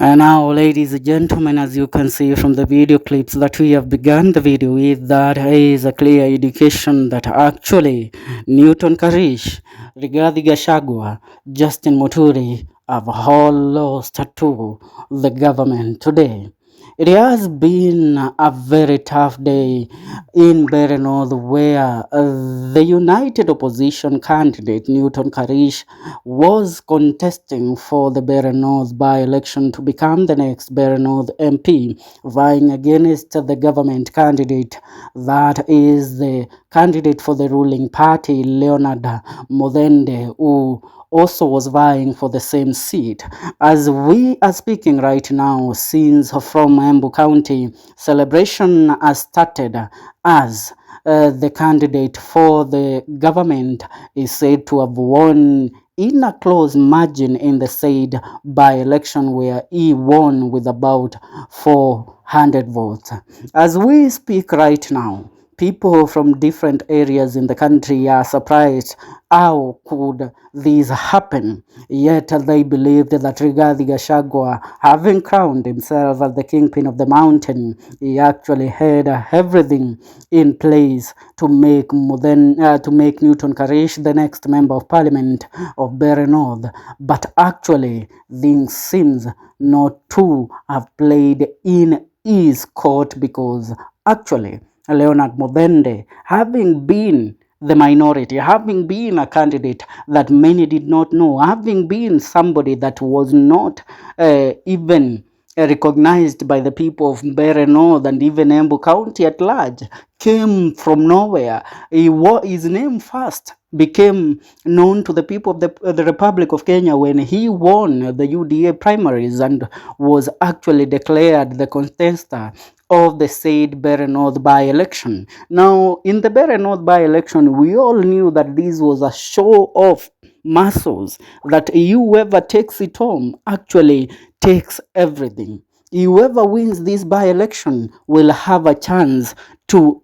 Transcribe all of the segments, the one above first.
And now, ladies and gentlemen, as you can see from the video clips that we have begun the video with, that is a clear indication that actually Newton Karish, Rigathi Gachagua, Justin Muturi have all lost to the government today. It has been a very tough day in Mbeere North, where the united opposition candidate Newton Karish was contesting for the Mbeere North by-election to become the next Mbeere North MP, vying against the government candidate, that is the candidate for the ruling party, Leonard Wamuthende, who also was vying for the same seat. As we are speaking right now, scenes from Embu County, celebration has started as the candidate for the government is said to have won in a close margin in the said by-election, where he won with about 400 votes. As we speak right now, people from different areas in the country are surprised how could this happen, yet they believed that Rigathi Gachagua, having crowned himself as the kingpin of the mountain, he actually had everything in place to make Newton Karish the next member of parliament of Mbeere North. But actually, things seems not to have played in his court, because actually Leonard Wamuthende, having been the minority, having been a candidate that many did not know, having been somebody that was not even recognized by the people of Mbeere North and even Embu County at large, came from nowhere. His name first became known to the people of the Republic of Kenya when he won the UDA primaries and was actually declared the contestant of the said Mbeere North by-election. Now, in the Mbeere North by-election, we all knew that this was a show of muscles, that whoever takes it home actually takes everything. Whoever wins this by-election will have a chance to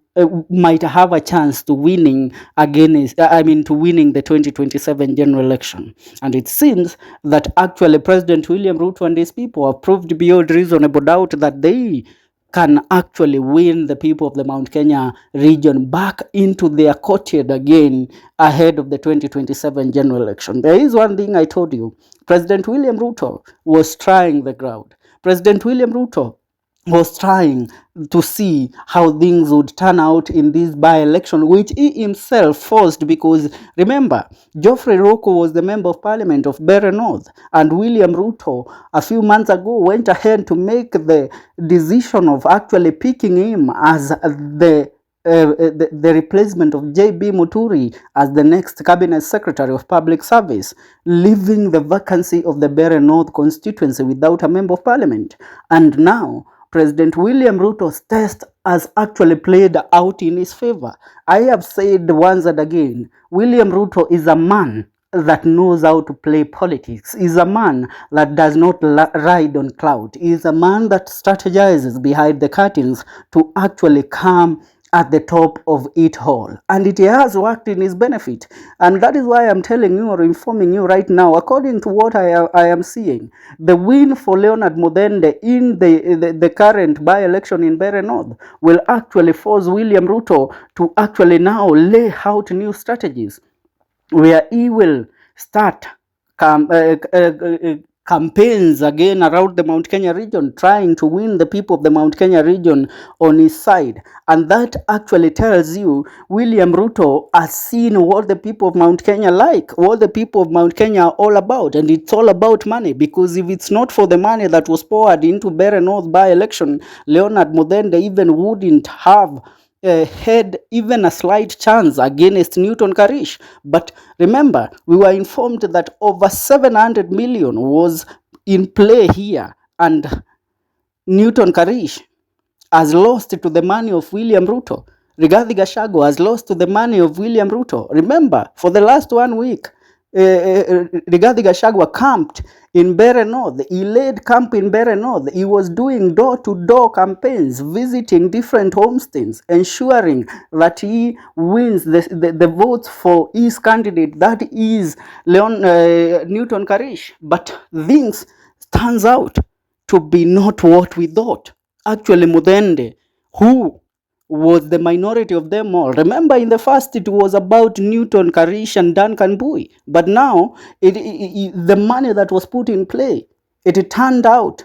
might have a chance to winning to winning the 2027 general election. And it seems that actually President William Ruto and his people have proved beyond reasonable doubt that they can actually win the people of the Mount Kenya region back into their courtyard again ahead of the 2027 general election. There is one thing I told you. President William Ruto was trying the ground. President William Ruto was trying to see how things would turn out in this by-election, which he himself forced, because remember, Geoffrey Roko was the member of parliament of Mbeere North, and William Ruto a few months ago went ahead to make the decision of actually picking him as the replacement of J.B. Muturi as the next cabinet secretary of public service, leaving the vacancy of the Mbeere North constituency without a member of parliament. And now President William Ruto's test has actually played out in his favor. I have said once and again, William Ruto is a man that knows how to play politics. Is a man that does not ride on cloud. Is a man that strategizes behind the curtains to actually come at the top of it all, and it has worked in his benefit. And that is why I'm telling you or informing you right now, according to what I am seeing, the win for Leonard Wamuthende in the current by-election in Mbeere North will actually force William Ruto to actually now lay out new strategies, where he will start campaigns again around the Mount Kenya region, trying to win the people of the Mount Kenya region on his side. And that actually tells you William Ruto has seen what the people of Mount Kenya like, what the people of Mount Kenya are all about, and it's all about money. Because if it's not for the money that was poured into Mbeere North by-election, Leonard Wamuthende even wouldn't have had even a slight chance against Newton Karish. But remember, we were informed that over 700 million was in play here, and Newton Karish has lost to the money of William Ruto. Rigathi Gachagua has lost to the money of William Ruto. Remember, for the last 1 week, Rigathi Gachagua camped in Mbeere North. He laid camp in Mbeere North. He was doing door-to-door campaigns, visiting different homesteads, ensuring that he wins the votes for his candidate, that is Newton Karish. But things turns out to be not what we thought. Actually, Muthende, who was the minority of them all. Remember, in the first, it was about Newton, Karish, and Duncan Bui. But now, the money that was put in play, it turned out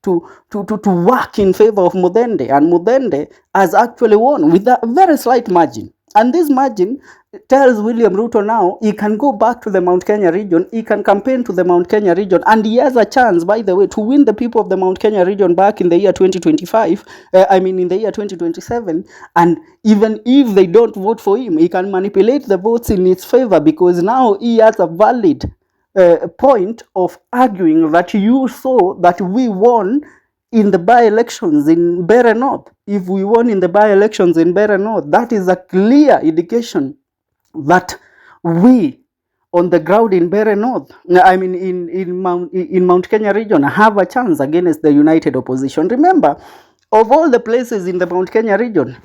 to work in favor of Muthende. And Muthende has actually won with a very slight margin. And this margin tells William Ruto now he can go back to the Mount Kenya region, he can campaign to the Mount Kenya region, and he has a chance, by the way, to win the people of the Mount Kenya region back in the year 2025, in the year 2027. And even if they don't vote for him, he can manipulate the votes in his favor, because now he has a valid point of arguing that you saw that we won in the by-elections in Mbeere North. If we won in the by-elections in Mbeere North, that is a clear indication that we on the ground in Mbeere North, in Mount Kenya region, have a chance against the united opposition. Remember, of all the places in the Mount Kenya region,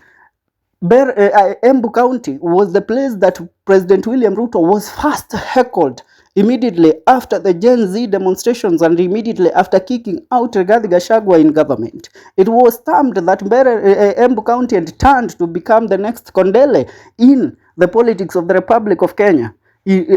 Embu County was the place that President William Ruto was first heckled immediately after the Gen Z demonstrations and immediately after kicking out Rigathi Gachagua in government. It was termed that Embu County had turned to become the next Kondele in the politics of the Republic of Kenya.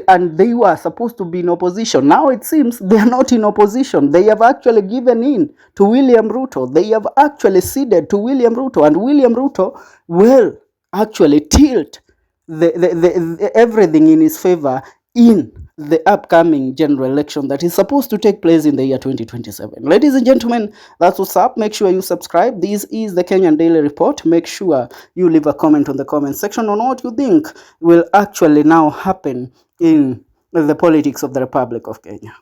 And they were supposed to be in opposition. Now it seems they are not in opposition. They have actually given in to William Ruto. They have actually ceded to William Ruto. And William Ruto will actually tilt everything in his favor in the upcoming general election that is supposed to take place in the year 2027. Ladies and gentlemen, that's what's up. Make sure you subscribe. This is the Kenyan Daily Report. Make sure you leave a comment on the comment section on what you think will actually now happen in the politics of the Republic of Kenya.